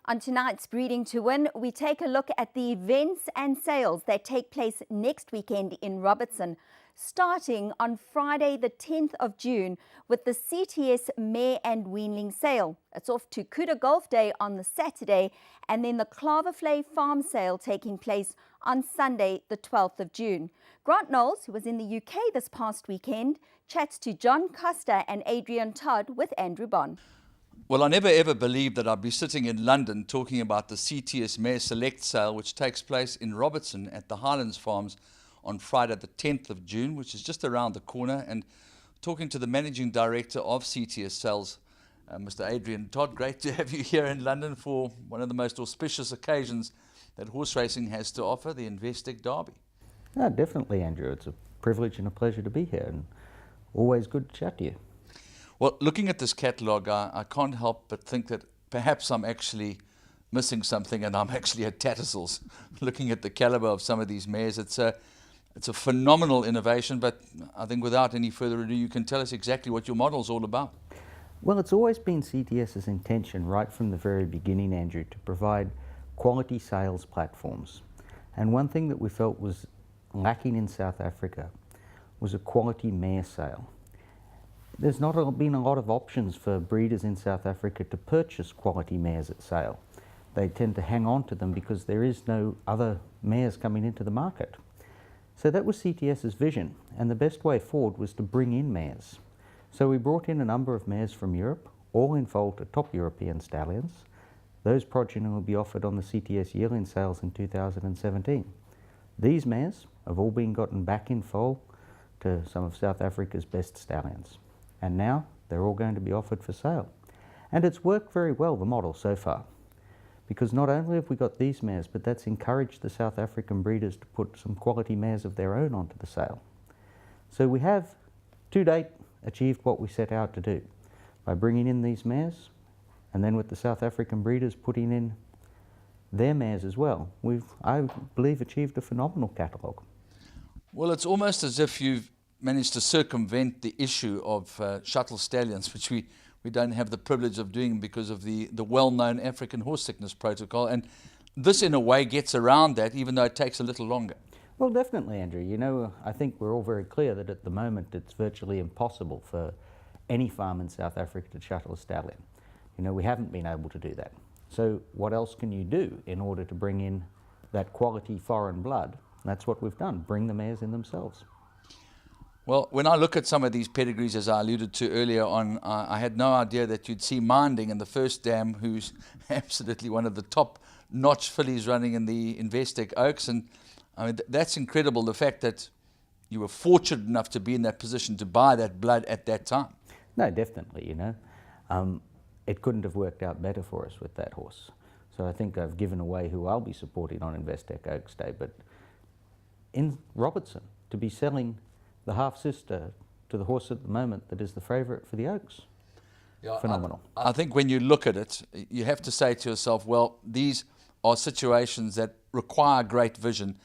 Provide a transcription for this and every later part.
On tonight's Breeding to Win, we take a look at the events and sales that take place next weekend in Robertson, starting on Friday the 10th of June with the CTS May and Weanling sale. It's off to Kuda Golf Day on the Saturday, and then the Clava Flava farm sale taking place on Sunday the 12th of June. Grant Knowles, who was in the UK this past weekend, chats to John Costa and Adrian Todd with Andrew Bond. Well, I never ever believed that I'd be sitting in London talking about the CTS May Select sale, which takes place in Robertson at the Highlands Farms on Friday the 10th of June, which is just around the corner, and talking to the Managing Director of CTS Sales, Mr. Adrian Todd. Great to have you here in London for one of the most auspicious occasions that horse racing has to offer, the Investec Derby. No, definitely, Andrew. It's a privilege and a pleasure to be here, and always good to chat to you. Well, looking at this catalogue, I can't help but think that perhaps I'm actually missing something, and I'm actually at Tattersalls. Looking at the calibre of some of these mares, it's a phenomenal innovation, but I think without any further ado, you can tell us exactly what your model's all about. Well, it's always been CTS's intention right from the very beginning, Andrew, to provide quality sales platforms. And one thing that we felt was lacking in South Africa was a quality mare sale. There's not been a lot of options for breeders in South Africa to purchase quality mares at sale. They tend to hang on to them because there is no other mares coming into the market. So that was CTS's vision, and the best way forward was to bring in mares. So we brought in a number of mares from Europe, all in foal to top European stallions. Those progeny will be offered on the CTS yearling sales in 2017. These mares have all been gotten back in foal to some of South Africa's best stallions. And now they're all going to be offered for sale. And it's worked very well, the model, so far. Because not only have we got these mares, but that's encouraged the South African breeders to put some quality mares of their own onto the sale. So we have, to date, achieved what we set out to do by bringing in these mares, and then with the South African breeders putting in their mares as well. We've, I believe, achieved a phenomenal catalogue. Well, it's almost as if you've managed to circumvent the issue of shuttle stallions, which we don't have the privilege of doing because of the well-known African horse sickness protocol. And this, in a way, gets around that, even though it takes a little longer. Well, definitely, Andrew. You know, I think we're all very clear that at the moment it's virtually impossible for any farm in South Africa to shuttle a stallion. You know, we haven't been able to do that. So what else can you do in order to bring in that quality foreign blood? That's what we've done, bring the mares in themselves. Well, when I look at some of these pedigrees, as I alluded to earlier on, I had no idea that you'd see Minding in the first dam, who's absolutely one of the top-notch fillies running in the Investec Oaks. And I mean, that's incredible, the fact that you were fortunate enough to be in that position to buy that blood at that time. No, definitely, you know. It couldn't have worked out better for us with that horse. So I think I've given away who I'll be supporting on Investec Oaks Day. But in Robertson, to be selling the half-sister to the horse at the moment that is the favourite for the Oaks. Yeah, phenomenal. I think when you look at it, you have to say to yourself, well, these are situations that require great vision,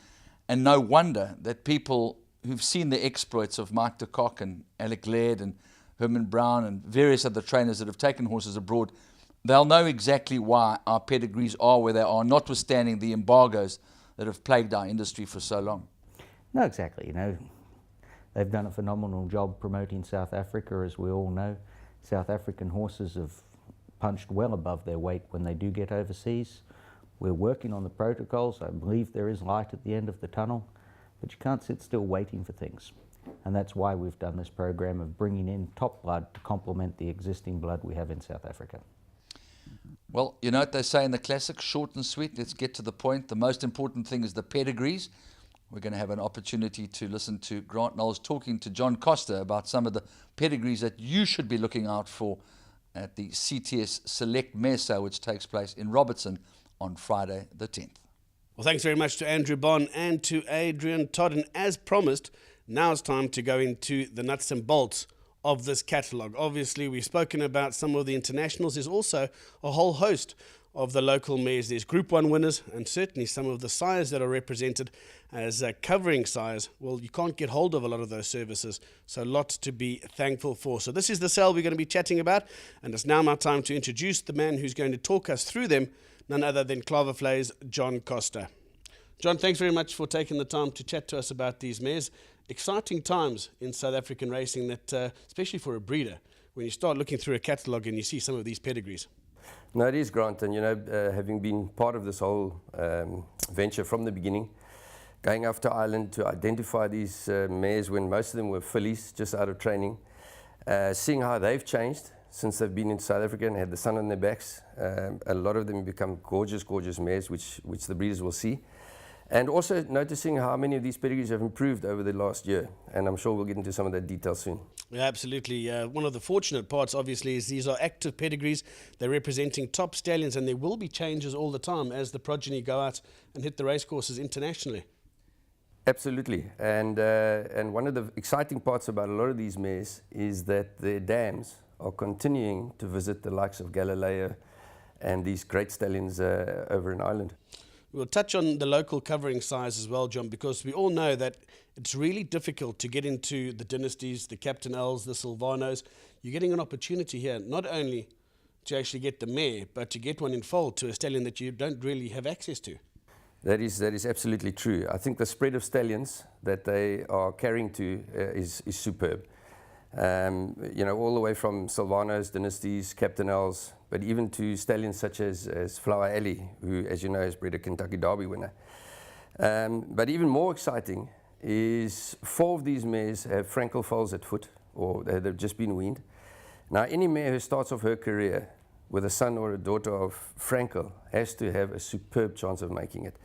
and no wonder that people who've seen the exploits of Mike de Kock and Alec Laird and Herman Brown and various other trainers that have taken horses abroad, they'll know exactly why our pedigrees are where they are, notwithstanding the embargoes that have plagued our industry for so long. No, exactly, you know. They've done a phenomenal job promoting South Africa, as we all know. South African horses have punched well above their weight when they do get overseas. We're working on the protocols. I believe there is light at the end of the tunnel, but you can't sit still waiting for things. And that's why we've done this program of bringing in top blood to complement the existing blood we have in South Africa. Well, you know what they say in the classics, short and sweet. Let's get to the point. The most important thing is the pedigrees. We're going to have an opportunity to listen to Grant Knowles talking to John Costa about some of the pedigrees that you should be looking out for at the CTS Select Mare Sale, which takes place in Robertson on Friday the 10th. Well, thanks very much to Andrew Bond and to Adrian Todd. And as promised, now it's time to go into the nuts and bolts of this catalogue. Obviously, we've spoken about some of the internationals. There's also a whole host of the local mares. There's Group 1 winners and certainly some of the sires that are represented as covering sires. Well, you can't get hold of a lot of those services, so lots to be thankful for. So this is the sale we're going to be chatting about, and it's now my time to introduce the man who's going to talk us through them. none other than Clava Flava's John Costa. John, thanks very much for taking the time to chat to us about these mares. Exciting times in South African racing, that especially for a breeder, when you start looking through a catalogue and you see some of these pedigrees. No, it is, Grant, and having been part of this whole venture from the beginning, going off to Ireland to identify these mares when most of them were fillies just out of training, seeing how they've changed since they've been in South Africa and had the sun on their backs. A lot of them become gorgeous, gorgeous mares, which the breeders will see. And also noticing how many of these pedigrees have improved over the last year. And I'm sure we'll get into some of that detail soon. Yeah, absolutely. One of the fortunate parts, obviously, is these are active pedigrees. They're representing top stallions, and there will be changes all the time as the progeny go out and hit the racecourses internationally. Absolutely. And one of the exciting parts about a lot of these mares is that their dams are continuing to visit the likes of Galileo and these great stallions over in Ireland. We'll touch on the local covering size as well, John, because we all know that it's really difficult to get into the dynasties, the Captain L's, the Silvanos. You're getting an opportunity here not only to actually get the mare, but to get one in foal to a stallion that you don't really have access to. That is absolutely true. I think the spread of stallions that they are carrying to is superb. All the way from Silvanos, dynasties, Captain L's, but even to stallions such as Flower Alley, who, as you know, has bred a Kentucky Derby winner. But even more exciting is 4 of these mares have Frankel foals at foot, or they've just been weaned. Now, any mare who starts off her career with a son or a daughter of Frankel has to have a superb chance of making it.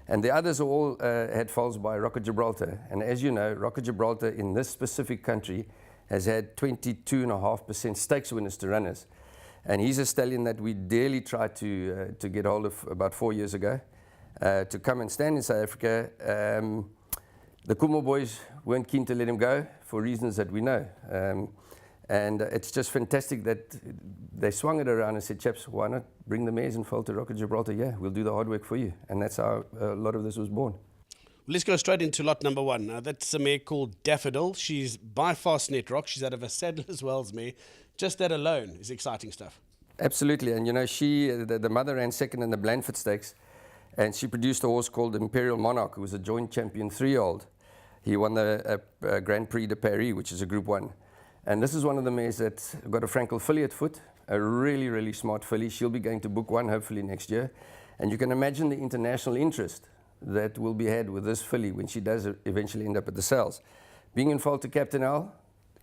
And the others all had foals by Rocket Gibraltar. And as you know, Rocket Gibraltar in this specific country has had 22.5% stakes winners to runners. And he's a stallion that we dearly tried to get hold of about 4 years ago to come and stand in South Africa. The Kumo boys weren't keen to let him go for reasons that we know. And it's just fantastic that they swung it around and said, chaps, why not bring the mares and foal to Rocket Gibraltar? Yeah, we'll do the hard work for you. And that's how a lot of this was born. Let's go straight into lot number 1. Now, that's a mare called Daffodil. She's by far Snet Rock. She's out of a Sadler's Wells mare. Just that alone is exciting stuff. Absolutely. And, she, the mother ran second in the Blandford Stakes, and she produced a horse called Imperial Monarch, who was a joint champion 3-year-old. He won the Grand Prix de Paris, which is a Group 1. And this is one of the mares that got a Frankel filly at foot, a really, really smart filly. She'll be going to Book 1 hopefully next year. And you can imagine the international interest that will be had with this filly when she does eventually end up at the sales. Being in foal to Captain L,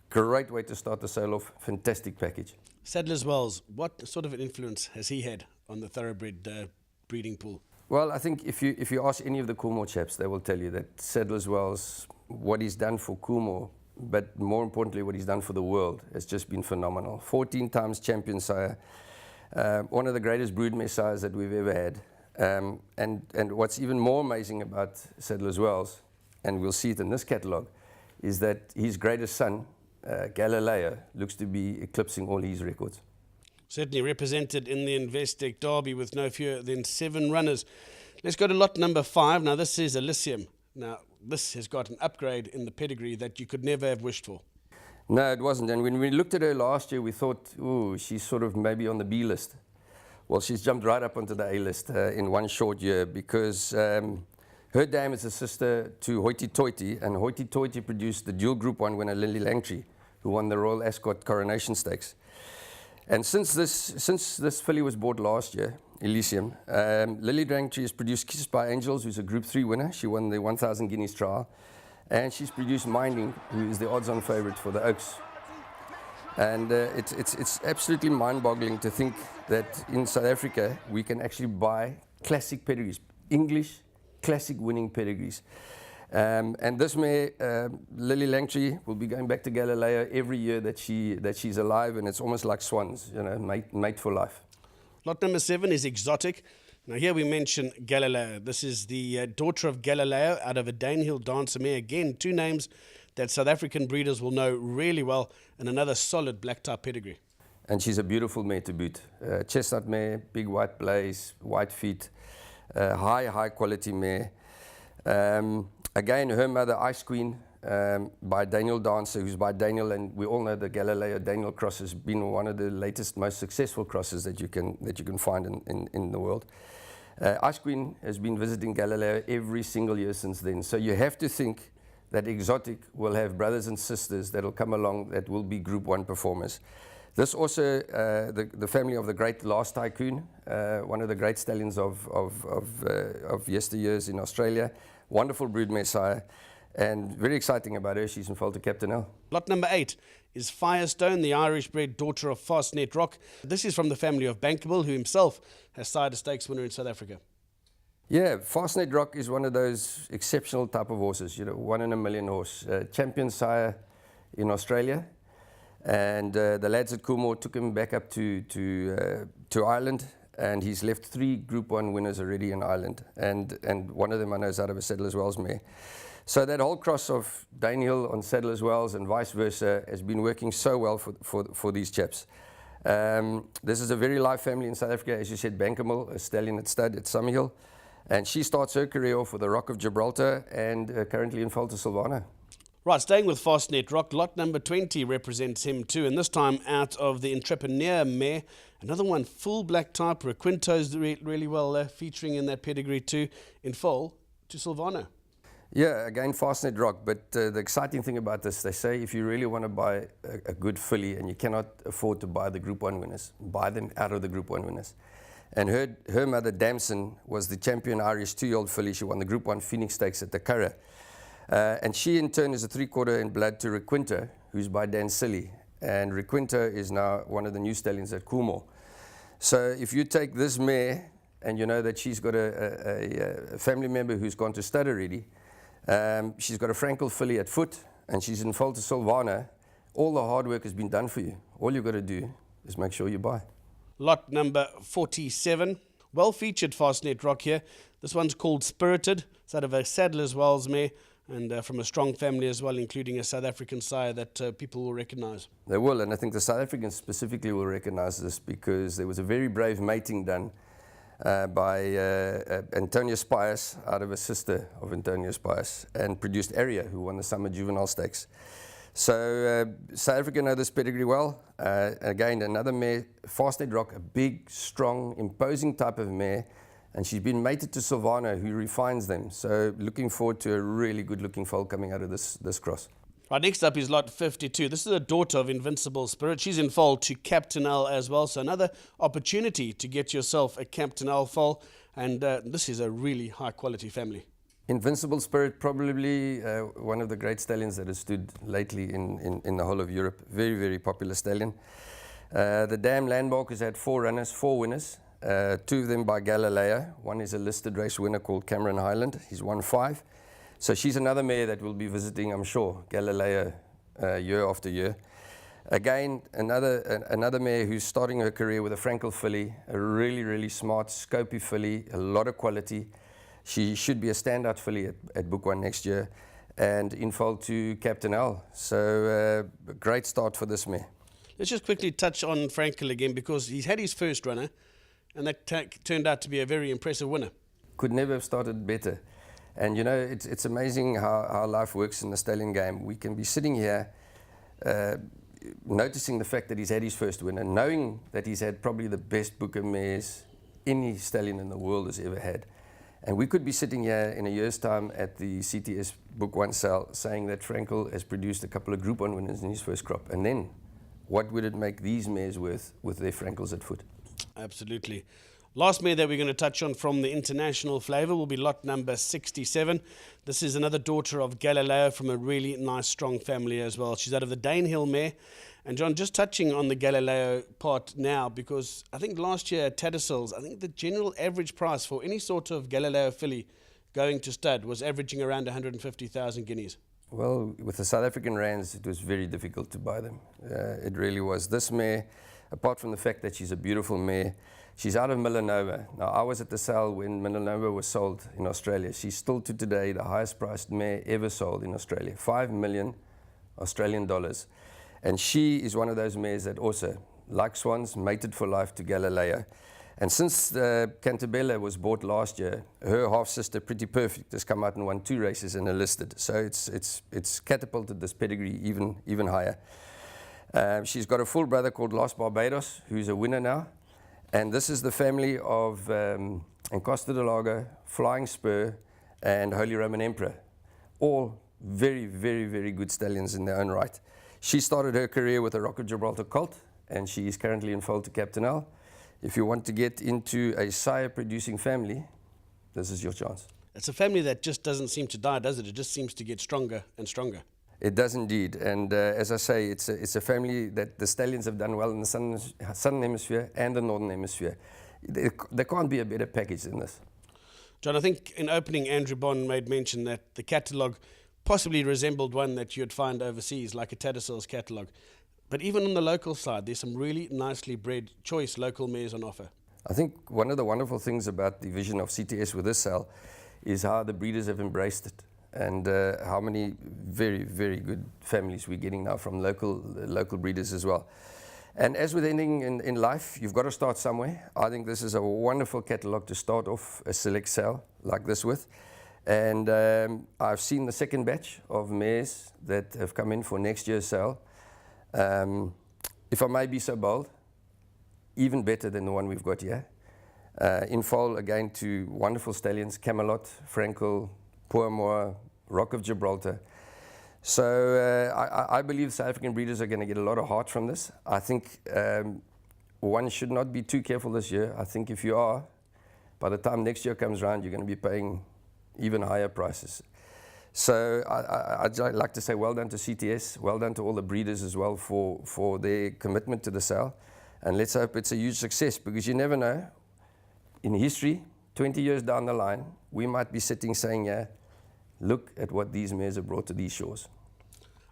great way to start the sale off, fantastic package. Sadler's Wells, what sort of an influence has he had on the thoroughbred breeding pool? Well, I think if you ask any of the Coolmore chaps, they will tell you that Sadler's Wells, what he's done for Coolmore, but more importantly what he's done for the world, has just been phenomenal. 14 times champion sire, one of the greatest broodmare sires that we've ever had. And what's even more amazing about Sadler's Wells, and we'll see it in this catalogue, is that his greatest son, Galileo, looks to be eclipsing all his records. Certainly represented in the Investec Derby with no fewer than 7 runners. Let's go to lot number 5. Now, this is Elysium. Now, this has got an upgrade in the pedigree that you could never have wished for. No, it wasn't. And when we looked at her last year, we thought, ooh, she's sort of maybe on the B list. Well, she's jumped right up onto the A list in one short year, because her dam is a sister to Hoity Toity, and Hoity Toity produced the dual Group 1 winner Lily Langtry, who won the Royal Ascot Coronation Stakes. And since this filly was bought last year, Elysium, Lily Langtry has produced Kissed by Angels, who's a Group 3 winner. She won the 1,000 Guineas trial. And she's produced Minding, who is the odds-on favourite for the Oaks. And it's absolutely mind-boggling to think that in South Africa we can actually buy classic pedigrees, English classic winning pedigrees. And this mare, Lily Langtry, will be going back to Galileo every year that she's alive, and it's almost like swans, mate for life. Lot number 7 is Exotic. Now here we mention Galileo. This is the daughter of Galileo out of a Danehill Dancer mare. Again, 2 names that South African breeders will know really well, and another solid black type pedigree. And she's a beautiful mare to boot. Chestnut mare, big white blaze, white feet, high quality mare. Again, her mother, Ice Queen, by Daniel Dancer, who's by Daniel, and we all know the Galileo-Daniel cross has been one of the latest, most successful crosses that you can find in the world. Ice Queen has been visiting Galileo every single year since then. So you have to think that Exotic will have brothers and sisters that will come along that will be Group 1 performers. This also, the family of the great Last Tycoon, one of the great stallions of yesteryears in Australia. Wonderful broodmare sire, and very exciting about her, she's in foal to Captain L. Lot number 8 is Firestone, the Irish-bred daughter of Fastnet Rock. This is from the family of Bankable, who himself has sired a stakes winner in South Africa. Yeah, Fastnet Rock is one of those exceptional type of horses, you know, 1 in a million horse. Champion sire in Australia, and the lads at Coolmore took him back up to Ireland, and he's left 3 Group 1 winners already in Ireland, and one of them I know is out of a Saddler's Wells mare. So that whole cross of Danehill on Saddler's Wells and vice versa has been working so well for these chaps. This is a very live family in South Africa, as you said, Bankable, a stallion at stud at Summerhill, and she starts her career off with the Rock of Gibraltar and currently in foal to Silvana. Right, staying with Fastnet Rock, lot number 20 represents him too, and this time out of the Entrepreneur mare. Another one, full black type, Requinto's really well featuring in that pedigree too, in foal to Silvana. Yeah, again, Fastnet Rock, but the exciting thing about this, they say if you really want to buy a good filly and you cannot afford to buy the Group 1 winners, buy them out of the Group 1 winners. And her mother, Damson, was the champion Irish 2-year-old filly. She won the Group 1 Phoenix Stakes at the Curragh. And she, in turn, is a 3/4 in blood to Requinto, who's by Dan Silly. And Requinto is now one of the new stallions at Coolmore. So if you take this mare, and you know that she's got a family member who's gone to stud already, she's got a Frankel filly at foot, and she's in foal to Silvana, all the hard work has been done for you. All you've got to do is make sure you buy. Lot number 47. Well featured Fastnet Rock here. This one's called Spirited. It's out of a Saddler's Wells mare, and from a strong family as well, including a South African sire that people will recognise. They will, and I think the South Africans specifically will recognise this because there was a very brave mating done by Antonio Spias out of a sister of Antonio Spias, and produced Aria, who won the Summer Juvenile Stakes. So South Africa know this pedigree well. Again, another mare, Fastnet Rock, a big, strong, imposing type of mare, and she's been mated to Silvana, who refines them. So looking forward to a really good-looking foal coming out of this cross. Right, next up is lot 52. This is a daughter of Invincible Spirit. She's in foal to Captain L as well. So another opportunity to get yourself a Captain L foal. And this is a really high-quality family. Invincible Spirit, probably one of the great stallions that has stood lately in the whole of Europe. Very, very popular stallion. The Dam Landmark has had 4 runners, 4 winners. 2 of them by Galileo. One is a listed race winner called Cameron Highland. He's won 5. So she's another mare that will be visiting, I'm sure, Galileo year after year. Again, another mare who's starting her career with a Frankel filly, a really, really smart, scopy filly, a lot of quality. She should be a standout filly at Book 1 next year, and in foal to Captain L. So a great start for this mare. Let's just quickly touch on Frankel again, because he's had his first runner, and that turned out to be a very impressive winner. Could never have started better. And you know, it's amazing how life works in the stallion game. We can be sitting here noticing the fact that he's had his first winner, knowing that he's had probably the best Booker mares any stallion in the world has ever had. And we could be sitting here in a year's time at the CTS Book 1 sale saying that Frankel has produced a couple of Group 1 winners in his first crop. And then, what would it make these mares worth with their Frankels at foot? Absolutely. Last mare that we're going to touch on from the international flavour will be lot number 67. This is another daughter of Galileo from a really nice, strong family as well. She's out of the Danehill mare. And John, just touching on the Galileo part now, because I think last year at Tattersalls, I think the general average price for any sort of Galileo filly going to stud was averaging around 150,000 guineas. Well, with the South African rands, it was very difficult to buy them. It really was. This mare, apart from the fact that she's a beautiful mare, she's out of Millenova. Now, I was at the sale when Millenova was sold in Australia. She's still to today the highest priced mare ever sold in Australia, 5 million Australian dollars. And she is one of those mares that also, like swans, mated for life to Galileo. And since Cantabella was bought last year, her half-sister, Pretty Perfect, has come out and won 2 races and enlisted. So it's catapulted this pedigree even higher. She's got a full brother called Los Barbados, who's a winner now. And this is the family of Encosta de Lago, Flying Spur, and Holy Roman Emperor. All very, very, very good stallions in their own right. She started her career with a Rock of Gibraltar colt, and she is currently in foal to Captain L. If you want to get into a sire-producing family, this is your chance. It's a family that just doesn't seem to die, does it? It just seems to get stronger and stronger. It does indeed, and as I say, it's a family that the stallions have done well in the southern hemisphere and the northern hemisphere. There can't be a better package than this. John, I think in opening, Andrew Bond made mention that the catalogue possibly resembled one that you'd find overseas, like a Tattersall's catalogue. But even on the local side, there's some really nicely bred choice local mares on offer. I think one of the wonderful things about the vision of CTS with this sale is how the breeders have embraced it, and how many very, very good families we're getting now from local breeders as well. And as with anything in life, you've got to start somewhere. I think this is a wonderful catalogue to start off a select sale like this with. And I've seen the second batch of mares that have come in for next year's sale. If I may be so bold, even better than the one we've got here. In foal, again, to wonderful stallions, Camelot, Frankel, Poormoor, Rock of Gibraltar. So I believe South African breeders are going to get a lot of heart from this. I think one should not be too careful this year. I think if you are, by the time next year comes around, you're going to be paying even higher prices. So I'd like to say well done to CTS, well done to all the breeders as well for their commitment to the sale. And let's hope it's a huge success, because you never know. In history, 20 years down the line, we might be sitting saying, yeah, look at what these mares have brought to these shores.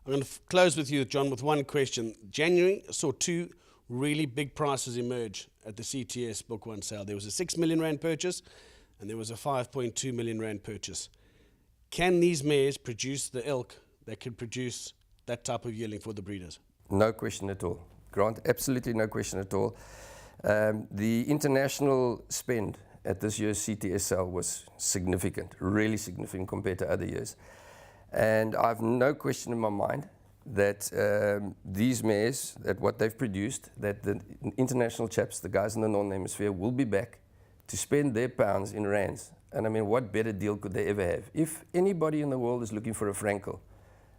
I'm going to close with you, John, with one question. January saw 2 really big prices emerge at the CTS Book 1 sale. There was a 6 million rand purchase and there was a 5.2 million rand purchase. Can these mares produce the ilk that could produce that type of yearling for the breeders? No question at all. Grant, absolutely no question at all. The international spend at this year's CTS sale was significant, really significant compared to other years. And I've no question in my mind that these mares, that what they've produced, that the international chaps, the guys in the Northern Hemisphere, will be back to spend their pounds in rands. And I mean, what better deal could they ever have? If anybody in the world is looking for a Frankel,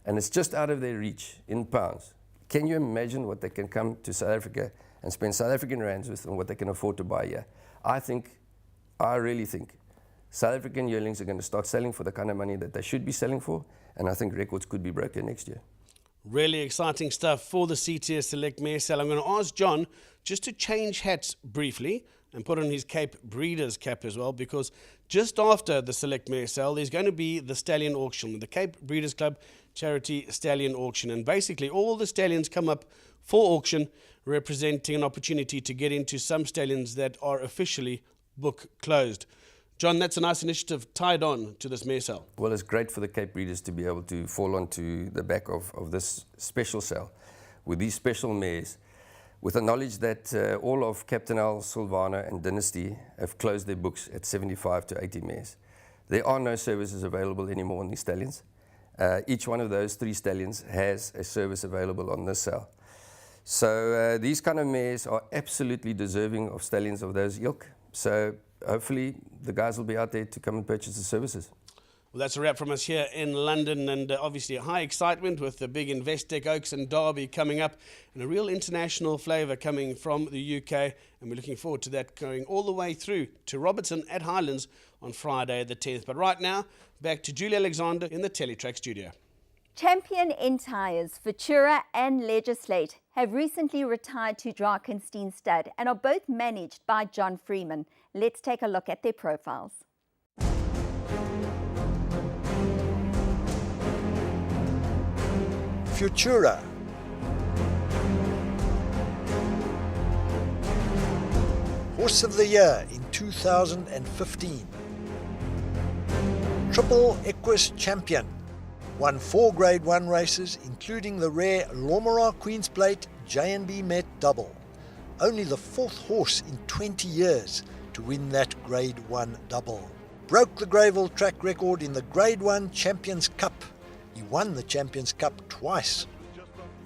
and it's just out of their reach in pounds, can you imagine what they can come to South Africa and spend South African rands with and what they can afford to buy here? I really think South African yearlings are going to start selling for the kind of money that they should be selling for, and I think records could be broken next year. Really exciting stuff for the CTS Select Mare Sale. I'm going to ask John just to change hats briefly and put on his Cape Breeders cap as well, because just after the Select Mare Sale, there's going to be the Stallion Auction, the Cape Breeders Club Charity Stallion Auction. And basically all the stallions come up for auction, representing an opportunity to get into some stallions that are officially book closed. John, that's a nice initiative tied on to this mare sale. Well, it's great for the Cape Breeders to be able to fall onto the back of this special sale with these special mares, with the knowledge that all of Captain L, Silvana and Dynasty have closed their books at 75 to 80 mares. There are no services available anymore on these stallions. Each one of those 3 stallions has a service available on this sale. So these kind of mares are absolutely deserving of stallions of those ilk. So hopefully the guys will be out there to come and purchase the services. Well, that's a wrap from us here in London, and obviously a high excitement with the big Investec Oaks and Derby coming up, and a real international flavour coming from the UK, and we're looking forward to that going all the way through to Robertson at Highlands on Friday the 10th. But right now, back to Julie Alexander in the Teletrack studio. Champion Entires, Futura and Legislate have recently retired to Drakenstein Stud and are both managed by John Freeman. Let's take a look at their profiles. Futura. Horse of the Year in 2015. Triple Equus Champion. Won 4 Grade 1 races, including the rare Lomara Queen's Plate J&B Met Double. only the 4th horse in 20 years to win that Grade 1 double. Broke the Greyville track record in the Grade 1 Champions Cup. He won the Champions Cup twice.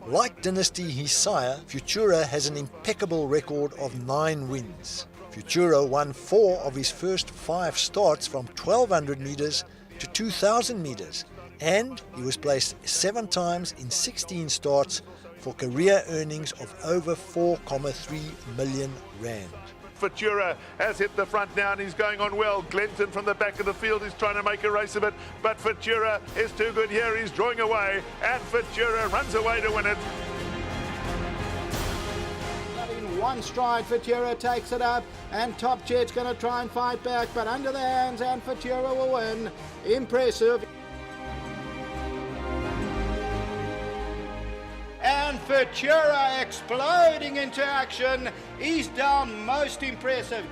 Like Dynasty, his sire, Futura has an impeccable record of 9 wins. Futura won 4 of his first 5 starts from 1200 meters to 2000 meters, and he was placed 7 times in 16 starts for career earnings of over 4.3 million rand. Futura has hit the front now and he's going on well. Glenton from the back of the field is trying to make a race of it, but Futura is too good here. He's drawing away and Futura runs away to win it. In one stride, Futura takes it up and Top Jet's going to try and fight back, but under the hands and Futura will win. Impressive. And Futura exploding into action. He's down, most impressive.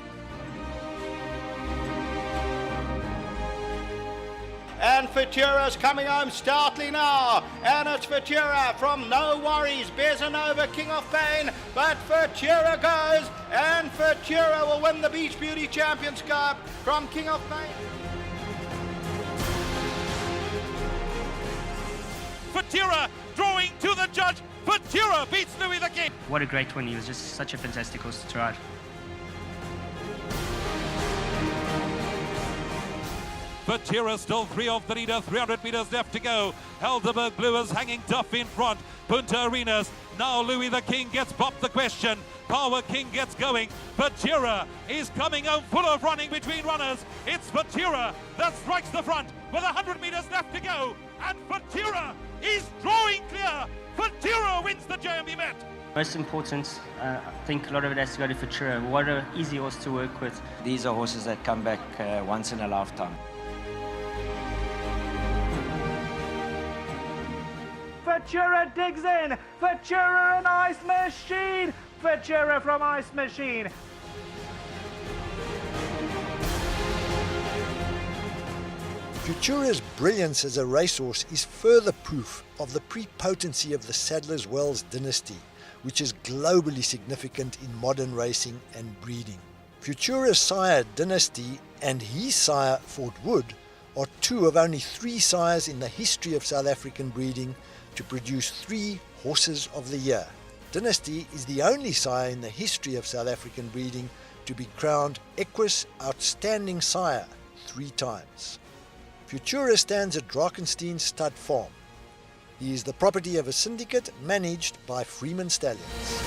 And Futura's coming home stoutly now. And it's Futura from No Worries, Bezanova, King of Pain. But Futura goes, and Futura will win the Beach Beauty Champions Cup from King of Pain. Futura drawing to the judge. Futura beats Louis the King. What a great win. He was just such a fantastic horse to ride. Futura still 3 off the leader, 300 meters left to go. Helderberg Blue is hanging tough in front. Punta Arenas. Now Louis the King gets popped the question. Power King gets going. Futura is coming home full of running between runners. It's Futura that strikes the front with 100 meters left to go. And Futura is drawing clear. Futura wins the JMB Met. Most important, I think a lot of it has to go to Futura. What an easy horse to work with. These are horses that come back once in a lifetime. Futura digs in. Futura and Ice Machine. Futura from Ice Machine. Futura's brilliance as a racehorse is further proof of the prepotency of the Sadler's Wells dynasty, which is globally significant in modern racing and breeding. Futura's sire Dynasty and his sire Fort Wood are 2 of only 3 sires in the history of South African breeding to produce 3 Horses of the Year. Dynasty is the only sire in the history of South African breeding to be crowned Equus Outstanding Sire 3 times. Futura stands at Drakenstein Stud Farm. He is the property of a syndicate managed by Freeman Stallions.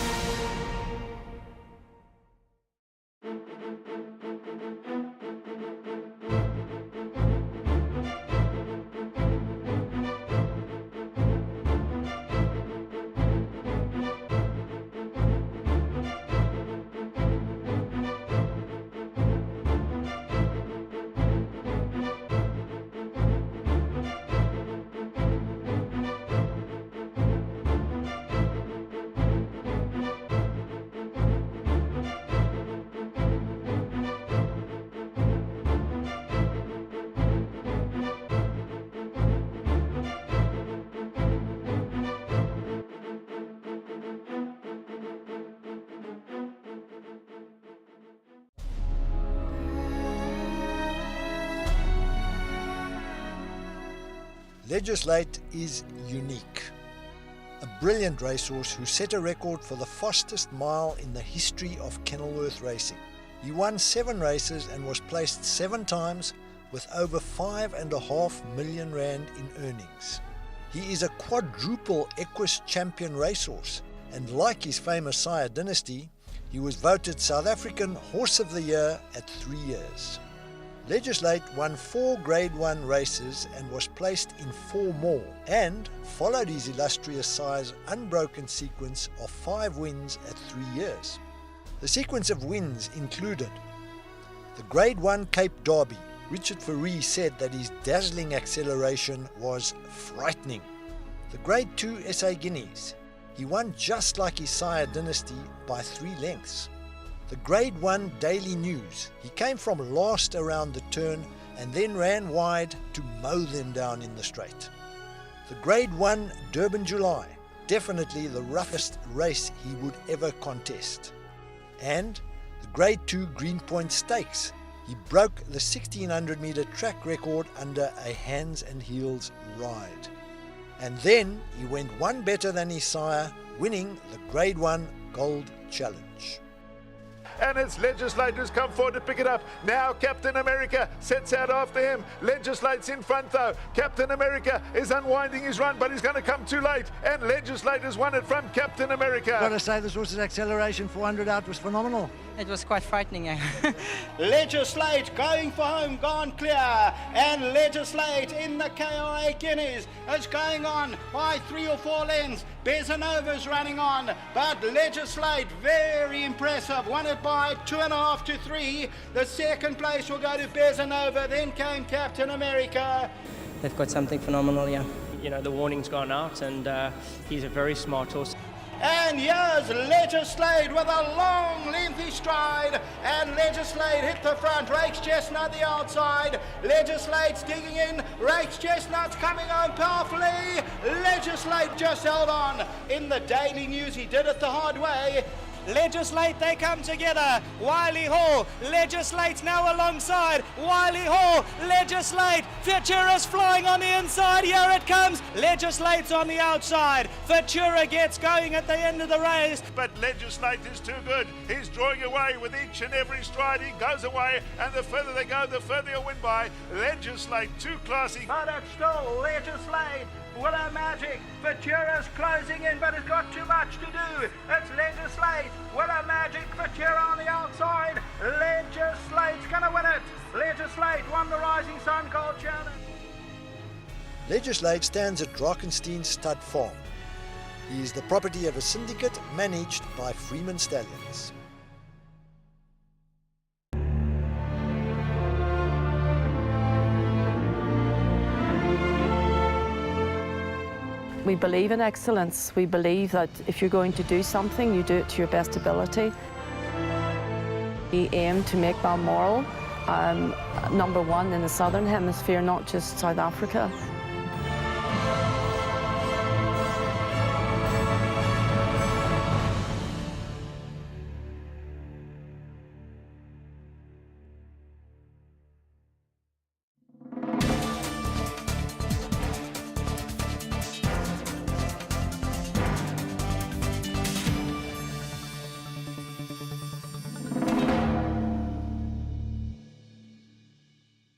Legislate is unique. A brilliant racehorse who set a record for the fastest mile in the history of Kenilworth racing. He won 7 races and was placed 7 times with over 5.5 million rand in earnings. He is a quadruple Equus champion racehorse, and like his famous sire Dynasty, he was voted South African Horse of the Year at 3 years. Legislate won 4 Grade 1 races and was placed in 4 more, and followed his illustrious sire's unbroken sequence of 5 wins at 3 years. The sequence of wins included the Grade 1 Cape Derby. Richard Fourie said that his dazzling acceleration was frightening. The Grade 2 SA Guineas. He won just like his sire Dynasty by 3 lengths. The Grade 1 Daily News. He came from last around the turn and then ran wide to mow them down in the straight. The Grade 1 Durban July. Definitely the roughest race he would ever contest. And the Grade 2 Greenpoint Stakes. He broke the 1600 metre track record under a hands and heels ride. And then he went one better than his sire, winning the Grade 1 Gold Challenge. And it's Legislate who's come forward to pick it up. Now Captain America sets out after him. Legislate's in front though. Captain America is unwinding his run, but he's going to come too late. And Legislate has won it from Captain America. Got to say, this horse's acceleration 400 out was phenomenal. It was quite frightening. Legislate going for home, gone clear, and Legislate in the KRA Guineas is going on by 3 or 4 lengths. Bezanova's running on, but Legislate very impressive, won it by 2.5 to 3. The second place will go to Bezanova, then came Captain America. They've got something phenomenal here. You know, the warning's gone out, and he's a very smart horse. And here's Legislate with a long, lengthy stride. And Legislate hit the front. Rake's Chestnut the outside. Legislate's digging in. Rake's Chestnut's coming home powerfully. Legislate just held on. In the Daily News, he did it the hard way. Legislate, they come together. Wiley Hall, Legislate's now alongside. Wiley Hall, Legislate. Futura's flying on the inside. Here it comes. Legislate's on the outside. Futura gets going at the end of the race. But Legislate is too good. He's drawing away with each and every stride. He goes away, and the further they go, the further he'll win by. Legislate, too classy. But it's still Legislate. Willow Magic, Futura's closing in, but it's got too much to do. It's Legislate, Willow Magic, Futura on the outside. Legislate's going to win it. Legislate won the Rising Sun Gold Challenge. Legislate stands at Drakenstein Stud Farm. He is the property of a syndicate managed by Freeman Stallions. We believe in excellence. We believe that if you're going to do something, you do it to your best ability. We aim to make Balmoral #1 in the Southern Hemisphere, not just South Africa.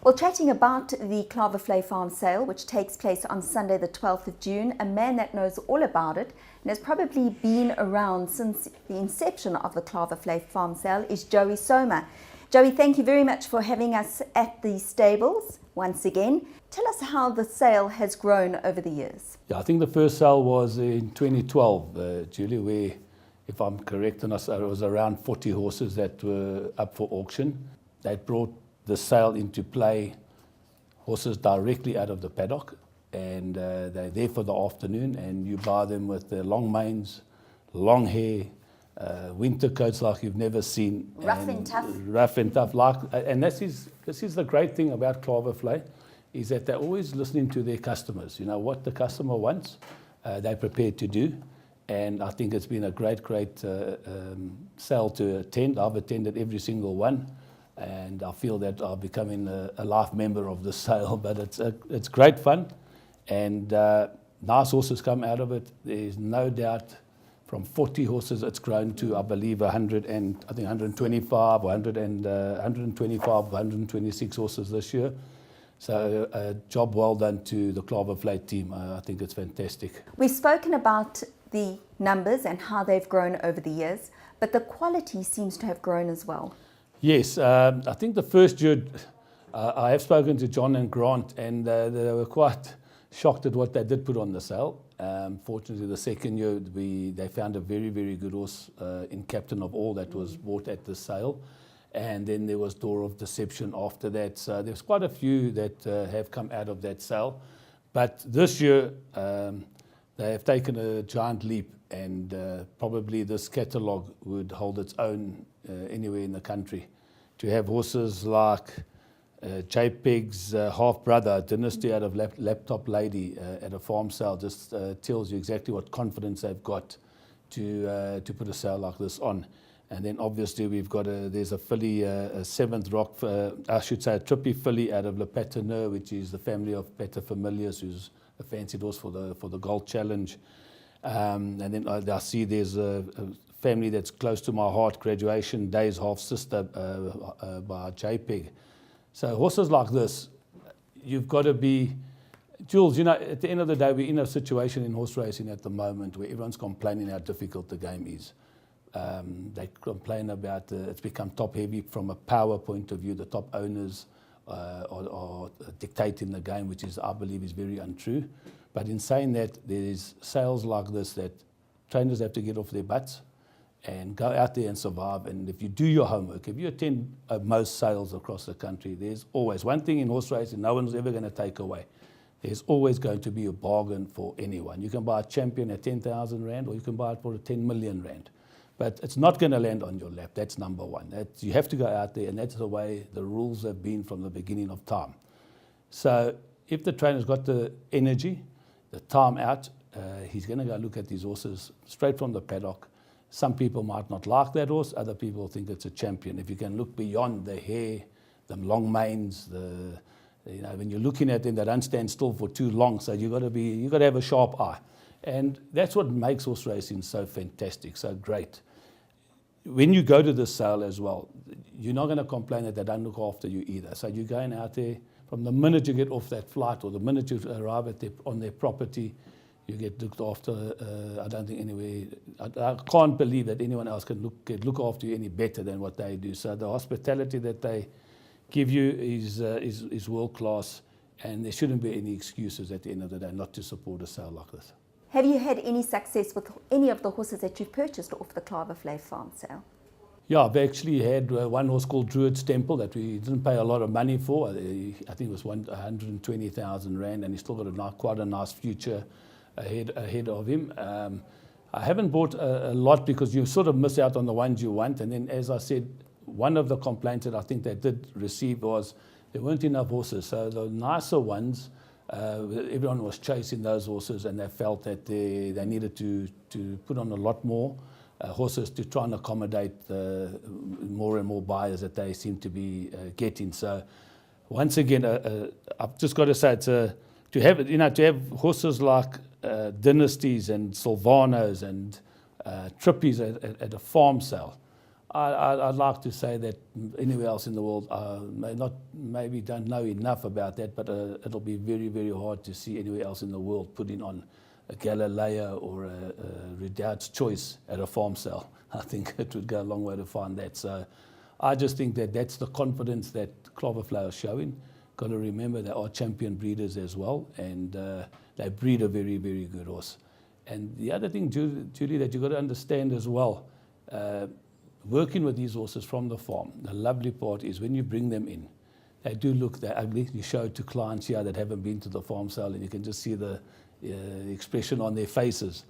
Well, chatting about the Clava Flava farm sale, which takes place on Sunday the 12th of June, a man that knows all about it and has probably been around since the inception of the Clava Flava farm sale is Joey Soma. Joey, thank you very much for having us at the stables once again. Tell us how the sale has grown over the years. Yeah, I think the first sale was in 2012, Julie, where, if I'm correct, and it was around 40 horses that were up for auction. They brought the sale into play, horses directly out of the paddock, and they're there for the afternoon, and you buy them with their long manes, long hair, winter coats like you've never seen. Rough and tough. Rough and tough. And this is the great thing about Clava Flava, is that they're always listening to their customers. You know, what the customer wants, they're prepared to do. And I think it's been a great sale to attend. I've attended every single one. And I feel that I'm becoming a life member of the sale, but it's great fun, and nice horses come out of it. There's no doubt. From 40 horses, it's grown to, I believe, 125 or 126 horses this year. So a job well done to the Clava Flava team. I think it's fantastic. We've spoken about the numbers and how they've grown over the years, but the quality seems to have grown as well. Yes, I think the first year I have spoken to John and Grant, and they were quite shocked at what they did put on the sale. Fortunately, the second year they found a very, very good horse in Captain of All that was bought at the sale, and then there was Door of Deception after that. So there's quite a few that have come out of that sale, but this year they have taken a giant leap, and probably this catalogue would hold its own anywhere in the country. To have horses like JPEG's half-brother, Dynasty out of Laptop Lady at a farm sale, just tells you exactly what confidence they've got to put a sale like this on. And then obviously we've got there's a filly, a seventh rock, I should say a trippy filly out of Le Patineur, which is the family of Paterfamilias, who's a fancied horse for the Gold Challenge. And then I see there's a family that's close to my heart, Graduation Day's half sister by JPEG. So horses like this, you've got to be, Jules, you know, at the end of the day, we're in a situation in horse racing at the moment where everyone's complaining how difficult the game is. They complain about it's become top heavy from a power point of view. The top owners are dictating the game, which is, I believe, is very untrue. But in saying that, there is sales like this that trainers have to get off their butts and go out there and survive. And if you do your homework, if you attend most sales across the country, there's always one thing in horse racing no one's ever going to take away. There's always going to be a bargain for anyone. You can buy a champion at 10,000 Rand or you can buy it for 10 million Rand. But it's not going to land on your lap. That's number one. You have to go out there, and that's the way the rules have been from the beginning of time. So if the trainer's got the energy, the time out, he's going to go look at these horses straight from the paddock. Some people might not like that horse. Other people think it's a champion. If you can look beyond the hair, the long manes, you know, when you're looking at them, they don't stand still for too long. So you've got to have a sharp eye. And that's what makes horse racing so fantastic, so great. When you go to the sale as well, you're not going to complain that they don't look after you either. So you're going out there, from the minute you get off that flight or the minute you arrive on their property, you get looked after. I don't think anywhere, I can't believe that anyone else can look after you any better than what they do. So the hospitality that they give you is world class, and there shouldn't be any excuses at the end of the day not to support a sale like this. Have you had any success with any of the horses that you've purchased off the Clava Flava farm sale? Yeah, I've actually had one horse called Druid's Temple that we didn't pay a lot of money for. I think it was 120,000 Rand, and he's still got quite a nice future ahead of him. I haven't bought a lot because you sort of miss out on the ones you want. And then, as I said, one of the complaints that I think they did receive was there weren't enough horses. So the nicer ones, everyone was chasing those horses, and they felt that they needed to put on a lot more horses to try and accommodate more and more buyers that they seem to be getting. So once again, I've just got to say, to have horses like Dynasties and Silvanos and Trippies at a farm sale. I'd like to say that anywhere else in the world maybe don't know enough about that, but it'll be very, very hard to see anywhere else in the world putting on a Galileo or a Redoubt's Choice at a farm sale. I think it would go a long way to find that. So I just think that that's the confidence that Clava Flava is showing. Got to remember they are champion breeders as well, and they breed a very, very good horse. And the other thing, Julie, that you've got to understand as well, working with these horses from the farm, the lovely part is when you bring them in, they do look they're ugly. You show it to clients here that haven't been to the farm sale, and you can just see the expression on their faces.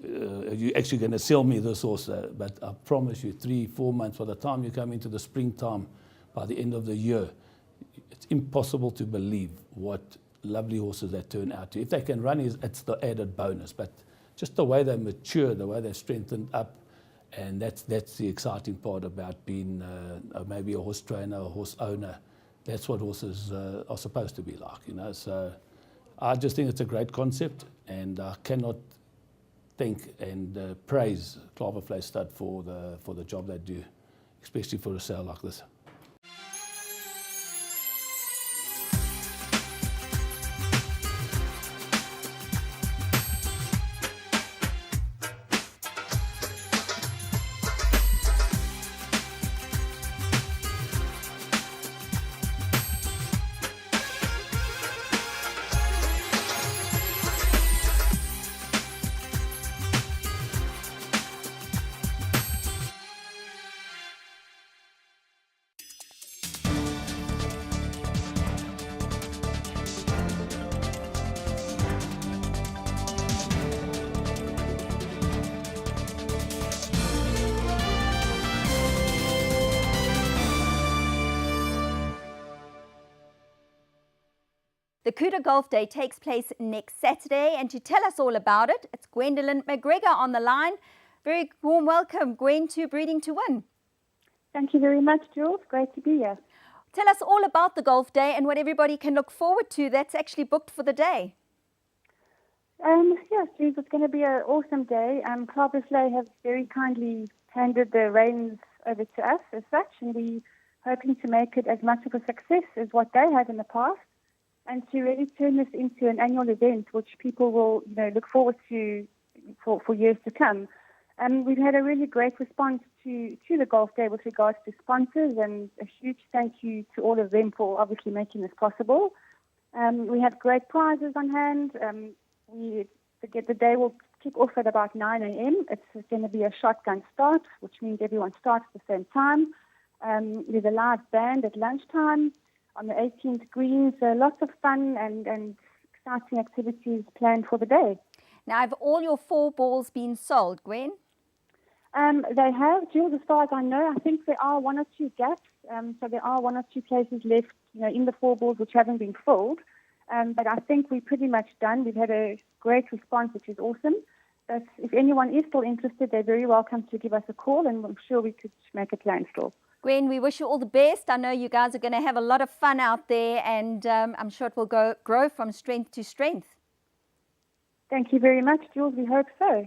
You're actually going to sell me this horse, but I promise you 3-4 months, by the time you come into the springtime, by the end of the year, it's impossible to believe what lovely horses they turn out to. If they can run, it's the added bonus, but just the way they mature, the way they're strengthened up, and that's the exciting part about being maybe a horse trainer, a horse owner. That's what horses are supposed to be like, you know. So I just think it's a great concept, and I cannot thank and praise Clava Flava Stud for the job they do, especially for a sale like this. The Cuda Golf Day takes place next Saturday, and to tell us all about it, it's Gwendolyn McGregor on the line. Very warm welcome, Gwen, to Breeding to Win. Thank you very much, Jules. Great to be here. Tell us all about the golf day and what everybody can look forward to that's actually booked for the day. Yes, Jules, it's going to be an awesome day. Clava Flava have very kindly handed the reins over to us as such, and we're hoping to make it as much of a success as what they have in the past, and to really turn this into an annual event which people will, look forward to for years to come. We've had a really great response to the golf day with regards to sponsors, and a huge thank you to all of them for obviously making this possible. We have great prizes on hand. The day will kick off at about 9 a.m. It's going to be a shotgun start, which means everyone starts at the same time. There's a live band at lunchtime on the 18th green, so lots of fun and exciting activities planned for the day. Now, have all your 4 balls been sold, Gwen? They have, Jules, as far as I know. I think there are 1 or 2 gaps, so there are 1 or 2 places left, in the 4 balls which haven't been filled. But I think we're pretty much done. We've had a great response, which is awesome. But if anyone is still interested, they're very welcome to give us a call, and I'm sure we could make a plan still. Gwen, we wish you all the best. I know you guys are going to have a lot of fun out there, and I'm sure it will grow from strength to strength. Thank you very much, Jules. We hope so.